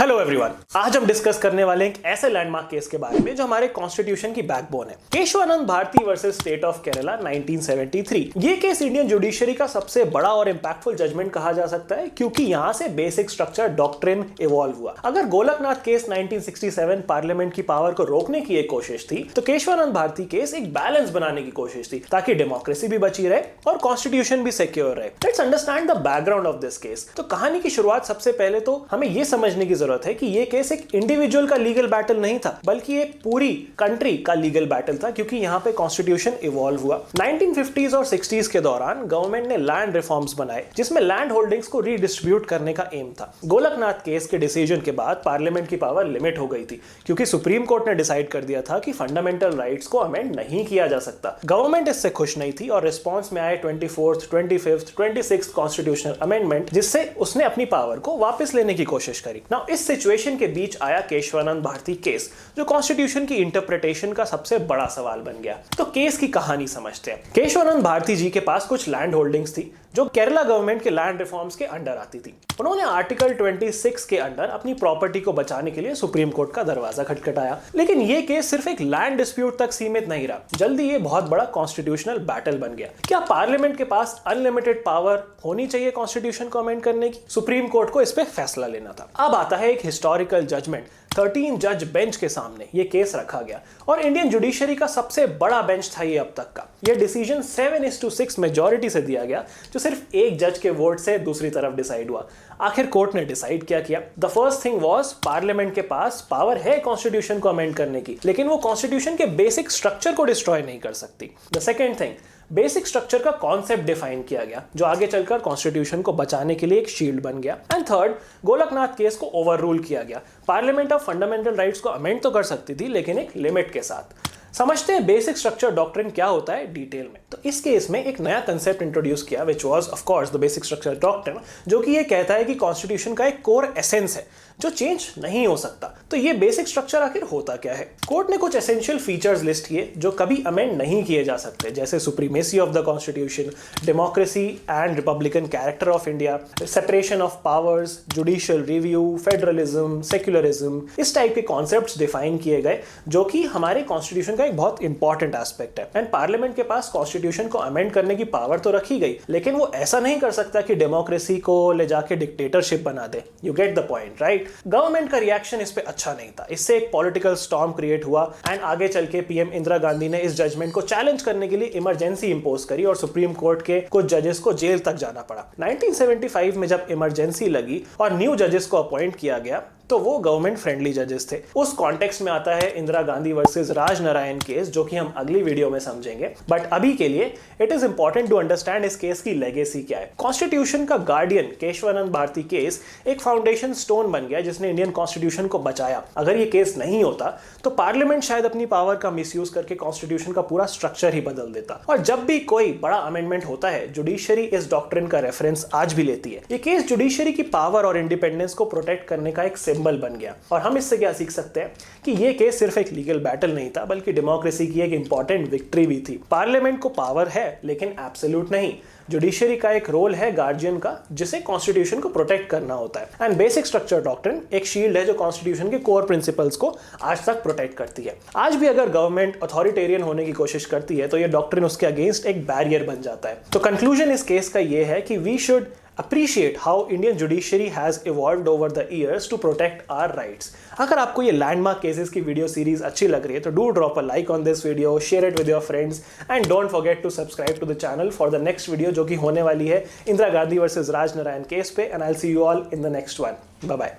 Hello everyone, आज हम discuss करने वाले हैं एक ऐसे लैंडमार्क केस के बारे में जो हमारे कॉन्स्टिट्यूशन की बैकबोन है। Keshavananda Bharati versus state of Kerala 1973। ये केस इंडियन जुडिशरी का सबसे बड़ा और इंपैक्टफुल जजमेंट कहा जा सकता है क्योंकि यहां से बेसिक स्ट्रक्चर डॉक्ट्रिन इवॉल्व हुआ। अगर गोलकनाथ केस 1967 पार्लियामेंट की पावर को रोकने की एक कोशिश थी, तो केशवानंद भारती केस एक बैलेंस बनाने की कोशिश थी ताकि डेमोक्रेसी भी बची रहे और कॉन्स्टिट्यूशन भी सिक्योर रहे। Let's understand the background of this case. तो कहानी की शुरुआत सबसे पहले तो हमें यह समझने की जरूरत है कि यह केस एक इंडिविजुअल का लीगल बैटल नहीं था, बल्कि एक पूरी कंट्री का लीगल बैटल था क्योंकि यहां पे कॉन्स्टिट्यूशन इवॉल्व हुआ। 1950s और 60s के दौरान गवर्नमेंट ने लैंड रिफॉर्म्स बनाए जिसमें लैंड होल्डिंग्स को रीडिस्ट्रीब्यूट करने का एम था। गोलकनाथ केस के डिसीजन के बाद पार्लियामेंट की पावर लिमिट हो गई थी क्योंकि सुप्रीम कोर्ट ने डिसाइड कर दिया था कि फंडामेंटल राइट्स को अमेंड नहीं किया जा सकता। गवर्नमेंट इससे खुश नहीं थी और रिस्पॉन्स में आए 24th, 25th, 26th constitutional amendment, जिससे उसने अपनी पावर को वापस लेने की कोशिश करी। नाउ इस सिचुएशन के बीच आया केशवानंद भारती केस, जो कॉन्स्टिट्यूशन की इंटरप्रिटेशन का सबसे बड़ा सवाल बन गया। तो केस की कहानी समझते हैं। केशवानंद भारती जी के पास कुछ लैंड होल्डिंग्स थी जो केरला गवर्नमेंट के लैंड रिफॉर्म्स के अंडर आती थी। उन्होंने आर्टिकल 26 के अंडर अपनी प्रॉपर्टी को बचाने के लिए सुप्रीम कोर्ट का दरवाजा खटखटाया, लेकिन यह केस सिर्फ एक लैंड डिस्प्यूट तक सीमित नहीं रहा। जल्दी ये बहुत बड़ा कॉन्स्टिट्यूशनल बैटल बन गया। क्या पार्लियामेंट के पास अनलिमिटेड पावर होनी चाहिए कॉन्स्टिट्यूशन को अमेंड करने की? सुप्रीम कोर्ट को इस पे फैसला लेना था। अब आता है एक हिस्टोरिकल जजमेंट। 13 जज बेंच के सामने ये केस रखा गया और इंडियन जुडिशरी का सबसे बड़ा बेंच था ये अब तक का। ये डिसीजन 7:6 मेजॉरिटी से दिया गया, जो सिर्फ एक जज के वोट से दूसरी तरफ डिसाइड हुआ। आखिर कोर्ट ने डिसाइड क्या किया? The first thing was, parliament के पास पावर है कॉन्स्टिट्यूशन को अमेंड करने की, लेकिन वो कॉन्स्टिट्यूशन के बेसिक स्ट्रक्चर को डिस्ट्रॉय नहीं कर सकती। The second thing, basic structure का कॉन्सेप्ट डिफाइन किया गया जो आगे चलकर कॉन्स्टिट्यूशन को बचाने के लिए एक शील्ड बन गया। एंड थर्ड, गोलकनाथ केस को ओवर रूल किया गया। पार्लियामेंट ऑफ फंडामेंटल राइट्स को अमेंड तो कर सकती थी, लेकिन एक लिमिट के साथ। समझते हैं बेसिक स्ट्रक्चर डॉक्ट्रिन क्या होता है डिटेल में। तो इस केस में एक नया कंसेप्ट इंट्रोड्यूस किया which was of course the basic structure doctrine, जो कि ये कहता है कि कॉन्स्टिट्यूशन का एक कोर एसेंस है जो चेंज नहीं हो सकता। तो ये बेसिक स्ट्रक्चर आखिर होता क्या है? कोर्ट ने कुछ एसेंशियल फीचर्स लिस्ट किए जो कभी अमेंड नहीं किए जा सकते, जैसे supremacy of the constitution, democracy and Republican character of India, separation of powers, judicial review, federalism, secularism. इस टाइप के कॉन्सेप्ट्स डिफाइन किए गए जो कि हमारे कॉन्स्टिट्यूशन का एक बहुत इंपॉर्टेंट एस्पेक्ट है। एंड पार्लियामेंट के पास कॉन्स्टिट्यूशन को अमेंड करने की पावर तो रखी गई, लेकिन वो ऐसा नहीं कर सकता कि डेमोक्रेसी को ले जाके डिक्टेटरशिप बना दे। You get the point, right? Government का रिएक्शन इस पे अच्छा नहीं था। इससे एक पॉलिटिकल स्टॉर्म क्रिएट हुआ एंड आगे चल के पीएम इंदिरा गांधी ने इस जजमेंट को चैलेंज करने के लिए इमरजेंसी इंपोज करी और सुप्रीम कोर्ट के कुछ जजेस को जेल तक जाना पड़ा। 1975 में जब इमरजेंसी लगी और न्यू जजेस को अपॉइंट किया गया, तो वो गवर्नमेंट फ्रेंडली जजेस थे। उस कॉन्टेक्स्ट में आता है इंदिरा गांधी वर्सेस राजनारायण केस, जो कि हम अगली वीडियो में समझेंगे। बट अभी के लिए it is important to understand इस केस की लेगेसी क्या है। कॉन्स्टिट्यूशन का गार्डियन केशवानंद भारती केस एक फाउंडेशन स्टोन बन गया जिसने इंडियन कॉन्स्टिट्यूशन को बचाया। अगर ये केस नहीं होता तो पार्लियामेंट शायद अपनी पावर का मिसयूज करके कॉन्स्टिट्यूशन का पूरा स्ट्रक्चर ही बदल देता। और जब भी कोई बड़ा अमेंडमेंट होता है, जुडिशरी इस डॉक्ट्रिन का रेफरेंस आज भी लेती है। ये केस जुडिशरी की पावर और इंडिपेंडेंस को प्रोटेक्ट करने का एक सिंबल बन गया। और हम इससे क्या सीख सकते हैं कि ये केस सिर्फ एक लीगल बैटल नहीं था, बल्कि डेमोक्रेसी की एक इंपॉर्टेंट विक्ट्री भी थी। पार्लियामेंट को पावर है, लेकिन एब्सोल्यूट नहीं। जुडिशरी का एक रोल है गार्जियन का, जिसे कॉन्स्टिट्यूशन को प्रोटेक्ट करना होता है। एंड बेसिक स्ट्रक्चर डॉक्ट्रिन एक शील्ड है जो कॉन्स्टिट्यूशन के कोर प्रिंसिपल्स को आज तक प्रोटेक्ट करती है। आज भी अगर गवर्नमेंट अथॉरिटेरियन होने की कोशिश करती है तो ये डॉक्ट्रिन उसके अगेंस्ट एक बैरियर बन जाता है। तो कंक्लूजन इस केस का ये है कि we should appreciate how Indian judiciary has evolved over the years to protect our rights. अगर आपको ये लैंडमार्क केसेस की वीडियो सीरीज अच्छी लग रही है तो do drop a like on this video, share it with your friends and don't forget to subscribe to the channel for the next video, जो कि होने वाली है इंदिरा गांधी वर्सेस राजनारायण केस पे। And I will see you all in the next one. Bye bye.